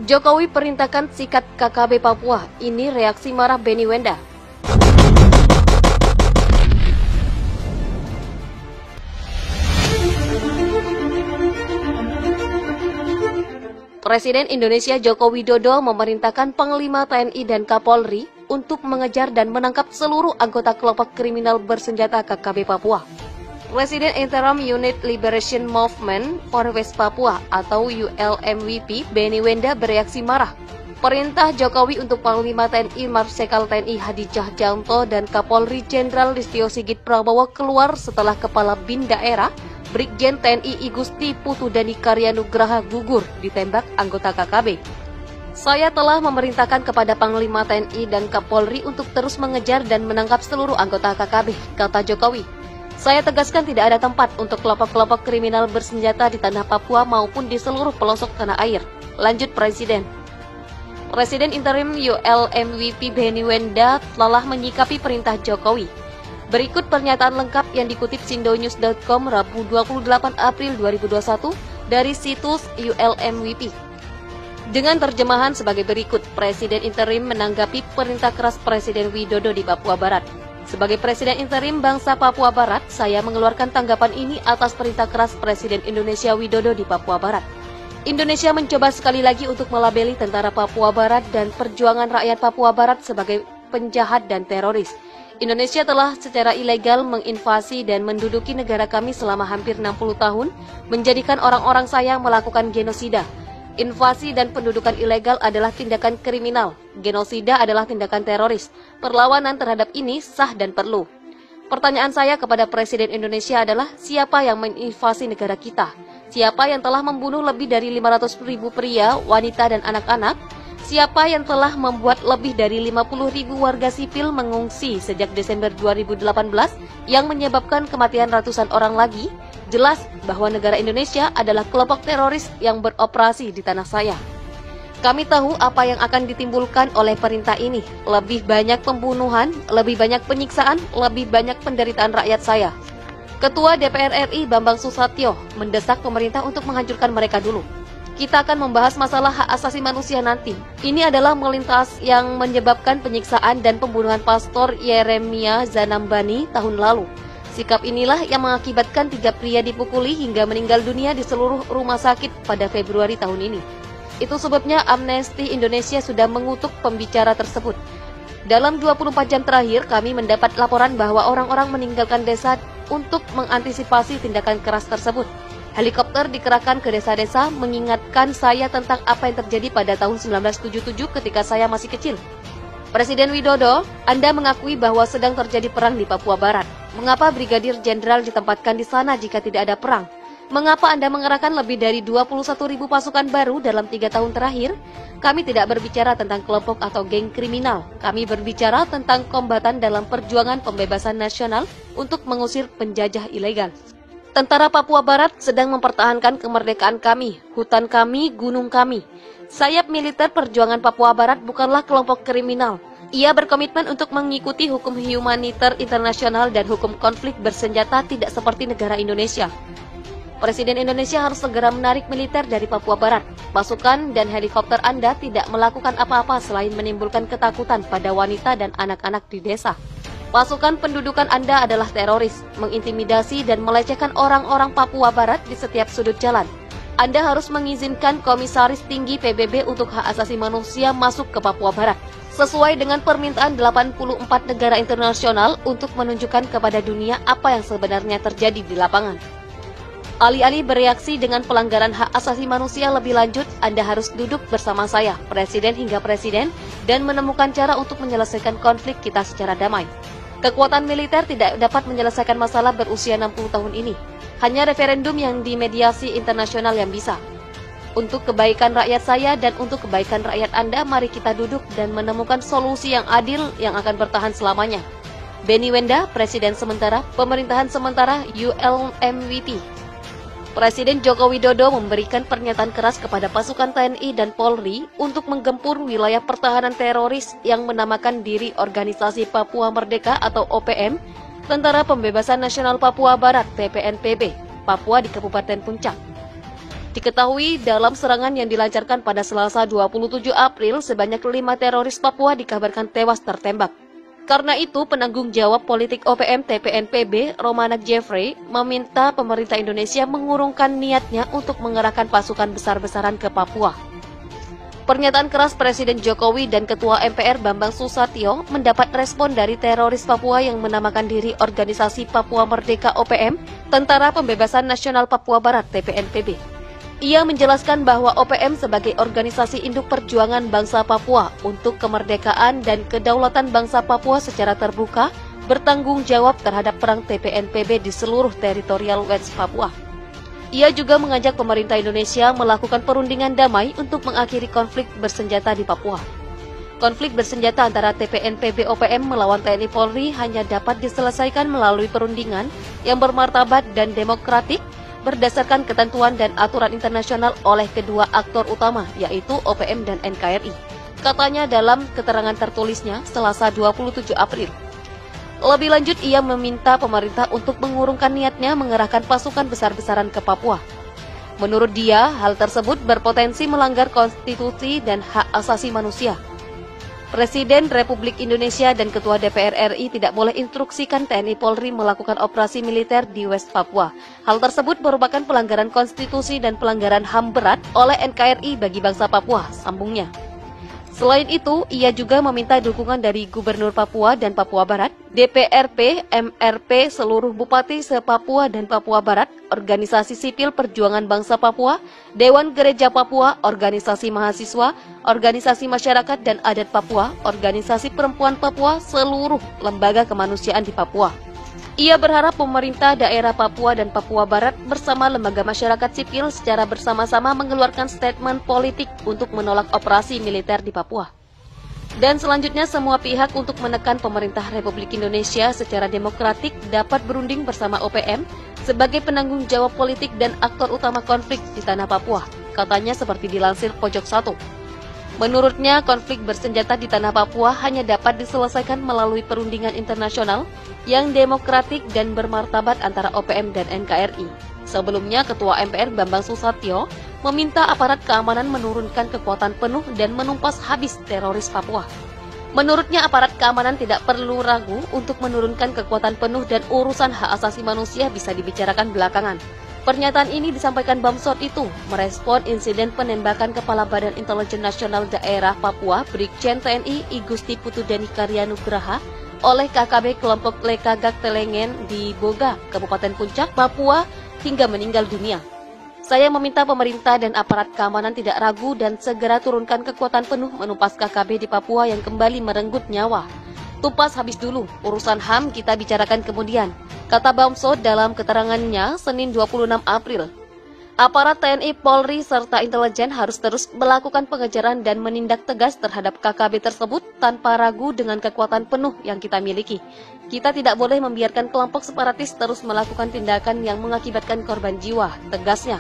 Jokowi perintahkan sikat KKB Papua, ini reaksi marah Benny Wenda. Presiden Indonesia Joko Widodo memerintahkan Panglima TNI dan Kapolri untuk mengejar dan menangkap seluruh anggota kelompok kriminal bersenjata KKB Papua. Presiden Interim Unit Liberation Movement for West Papua atau ULMWP Benny Wenda bereaksi marah. Perintah Jokowi untuk Panglima TNI Marsikal TNI Hadi Cahyanto dan Kapolri Jenderal Listio Sigit Prabowo keluar setelah Kepala BIN Daerah Brigjen TNI Igusti Putu Dani Karyanugraha gugur ditembak anggota KKB. Saya telah memerintahkan kepada Panglima TNI dan Kapolri untuk terus mengejar dan menangkap seluruh anggota KKB, kata Jokowi. Saya tegaskan tidak ada tempat untuk kelompok-kelompok kriminal bersenjata di tanah Papua maupun di seluruh pelosok tanah air. Lanjut Presiden. Presiden Interim ULMWP Benny Wenda telah menyikapi perintah Jokowi. Berikut pernyataan lengkap yang dikutip sindonews.com Rabu 28 April 2021 dari situs ULMWP. Dengan terjemahan sebagai berikut, Presiden Interim menanggapi perintah keras Presiden Widodo di Papua Barat. Sebagai Presiden Interim Bangsa Papua Barat, saya mengeluarkan tanggapan ini atas perintah keras Presiden Indonesia Widodo di Papua Barat. Indonesia mencoba sekali lagi untuk melabeli tentara Papua Barat dan perjuangan rakyat Papua Barat sebagai penjahat dan teroris. Indonesia telah secara ilegal menginvasi dan menduduki negara kami selama hampir 60 tahun, menjadikan orang-orang saya melakukan genosida. Invasi dan pendudukan ilegal adalah tindakan kriminal. Genosida adalah tindakan teroris. Perlawanan terhadap ini sah dan perlu. Pertanyaan saya kepada Presiden Indonesia adalah siapa yang menginvasi negara kita? Siapa yang telah membunuh lebih dari 500.000 pria, wanita, dan anak-anak? Siapa yang telah membuat lebih dari 50.000 warga sipil mengungsi sejak Desember 2018 yang menyebabkan kematian ratusan orang lagi? Jelas bahwa negara Indonesia adalah kelompok teroris yang beroperasi di tanah saya. Kami tahu apa yang akan ditimbulkan oleh perintah ini. Lebih banyak pembunuhan, lebih banyak penyiksaan, lebih banyak penderitaan rakyat saya. Ketua DPR RI Bambang Susatyo mendesak pemerintah untuk menghancurkan mereka dulu. Kita akan membahas masalah hak asasi manusia nanti. Ini adalah melintas yang menyebabkan penyiksaan dan pembunuhan Pastor Yeremia Zanambani tahun lalu. Sikap inilah yang mengakibatkan 3 pria dipukuli hingga meninggal dunia di seluruh rumah sakit pada Februari tahun ini. Itu sebabnya Amnesty Indonesia sudah mengutuk pembicara tersebut. Dalam 24 jam terakhir, kami mendapat laporan bahwa orang-orang meninggalkan desa untuk mengantisipasi tindakan keras tersebut. Helikopter dikerahkan ke desa-desa mengingatkan saya tentang apa yang terjadi pada tahun 1977 ketika saya masih kecil. Presiden Widodo, Anda mengakui bahwa sedang terjadi perang di Papua Barat. Mengapa Brigadir Jenderal ditempatkan di sana jika tidak ada perang? Mengapa Anda mengerahkan lebih dari 21.000 pasukan baru dalam 3 tahun terakhir? Kami tidak berbicara tentang kelompok atau geng kriminal. Kami berbicara tentang kombatan dalam perjuangan pembebasan nasional untuk mengusir penjajah ilegal. Tentara Papua Barat sedang mempertahankan kemerdekaan kami, hutan kami, gunung kami. Sayap militer perjuangan Papua Barat bukanlah kelompok kriminal. Ia berkomitmen untuk mengikuti hukum humaniter internasional dan hukum konflik bersenjata tidak seperti negara Indonesia. Presiden Indonesia harus segera menarik militer dari Papua Barat. Pasukan dan helikopter Anda tidak melakukan apa-apa selain menimbulkan ketakutan pada wanita dan anak-anak di desa. Pasukan pendudukan Anda adalah teroris, mengintimidasi dan melecehkan orang-orang Papua Barat di setiap sudut jalan. Anda harus mengizinkan Komisaris Tinggi PBB untuk Hak Asasi Manusia masuk ke Papua Barat, sesuai dengan permintaan 84 negara internasional untuk menunjukkan kepada dunia apa yang sebenarnya terjadi di lapangan. Alih-alih bereaksi dengan pelanggaran hak asasi manusia lebih lanjut, Anda harus duduk bersama saya, Presiden hingga Presiden, dan menemukan cara untuk menyelesaikan konflik kita secara damai. Kekuatan militer tidak dapat menyelesaikan masalah berusia 60 tahun ini. Hanya referendum yang dimediasi internasional yang bisa. Untuk kebaikan rakyat saya dan untuk kebaikan rakyat Anda, mari kita duduk dan menemukan solusi yang adil yang akan bertahan selamanya. Benny Wenda, Presiden Sementara, Pemerintahan Sementara ULMWP. Presiden Joko Widodo memberikan pernyataan keras kepada pasukan TNI dan Polri untuk menggempur wilayah pertahanan teroris yang menamakan diri Organisasi Papua Merdeka atau OPM, Tentara Pembebasan Nasional Papua Barat (TPNPB), Papua di Kabupaten Puncak. Diketahui dalam serangan yang dilancarkan pada Selasa 27 April, sebanyak 5 teroris Papua dikabarkan tewas tertembak. Karena itu, penanggung jawab politik OPM TPNPB, Romanak Jeffrey, meminta pemerintah Indonesia mengurungkan niatnya untuk mengerahkan pasukan besar-besaran ke Papua. Pernyataan keras Presiden Jokowi dan Ketua MPR Bambang Susatyo mendapat respon dari teroris Papua yang menamakan diri Organisasi Papua Merdeka OPM, Tentara Pembebasan Nasional Papua Barat TPNPB. Ia menjelaskan bahwa OPM sebagai organisasi induk perjuangan bangsa Papua untuk kemerdekaan dan kedaulatan bangsa Papua secara terbuka bertanggung jawab terhadap perang TPNPB di seluruh teritorial West Papua. Ia juga mengajak pemerintah Indonesia melakukan perundingan damai untuk mengakhiri konflik bersenjata di Papua. Konflik bersenjata antara TPNPB OPM melawan TNI Polri hanya dapat diselesaikan melalui perundingan yang bermartabat dan demokratik berdasarkan ketentuan dan aturan internasional oleh kedua aktor utama, yaitu OPM dan NKRI. Katanya dalam keterangan tertulisnya Selasa 27 April. Lebih lanjut, ia meminta pemerintah untuk mengurungkan niatnya mengerahkan pasukan besar-besaran ke Papua. Menurut dia, hal tersebut berpotensi melanggar konstitusi dan hak asasi manusia. Presiden Republik Indonesia dan Ketua DPR RI tidak boleh instruksikan TNI Polri melakukan operasi militer di West Papua. Hal tersebut merupakan pelanggaran konstitusi dan pelanggaran HAM berat oleh NKRI bagi bangsa Papua, sambungnya. Selain itu, ia juga meminta dukungan dari Gubernur Papua dan Papua Barat, DPRP, MRP, seluruh bupati se-Papua dan Papua Barat, organisasi sipil perjuangan bangsa Papua, Dewan Gereja Papua, organisasi mahasiswa, organisasi masyarakat dan adat Papua, organisasi perempuan Papua, seluruh lembaga kemanusiaan di Papua. Ia berharap pemerintah daerah Papua dan Papua Barat bersama lembaga masyarakat sipil secara bersama-sama mengeluarkan statement politik untuk menolak operasi militer di Papua. Dan selanjutnya semua pihak untuk menekan pemerintah Republik Indonesia secara demokratik dapat berunding bersama OPM sebagai penanggung jawab politik dan aktor utama konflik di tanah Papua, katanya seperti dilansir Pojok 1. Menurutnya, konflik bersenjata di tanah Papua hanya dapat diselesaikan melalui perundingan internasional yang demokratik dan bermartabat antara OPM dan NKRI. Sebelumnya, Ketua MPR Bambang Susatyo meminta aparat keamanan menurunkan kekuatan penuh dan menumpas habis teroris Papua. Menurutnya, aparat keamanan tidak perlu ragu untuk menurunkan kekuatan penuh dan urusan hak asasi manusia bisa dibicarakan belakangan. Pernyataan ini disampaikan Bamsud itu merespon insiden penembakan Kepala Badan Intelijen Nasional Daerah Papua Brigjen TNI I Gusti Putudeni Karyanugraha oleh KKB kelompok Lekagak Telengen di Boga, Kabupaten Puncak, Papua hingga meninggal dunia. Saya meminta pemerintah dan aparat keamanan tidak ragu dan segera turunkan kekuatan penuh menumpas KKB di Papua yang kembali merenggut nyawa. Tumpas habis dulu, urusan HAM kita bicarakan kemudian, kata Bamsud dalam keterangannya Senin 26 April. Aparat TNI, Polri, serta intelijen harus terus melakukan pengejaran dan menindak tegas terhadap KKB tersebut tanpa ragu dengan kekuatan penuh yang kita miliki. Kita tidak boleh membiarkan kelompok separatis terus melakukan tindakan yang mengakibatkan korban jiwa, tegasnya.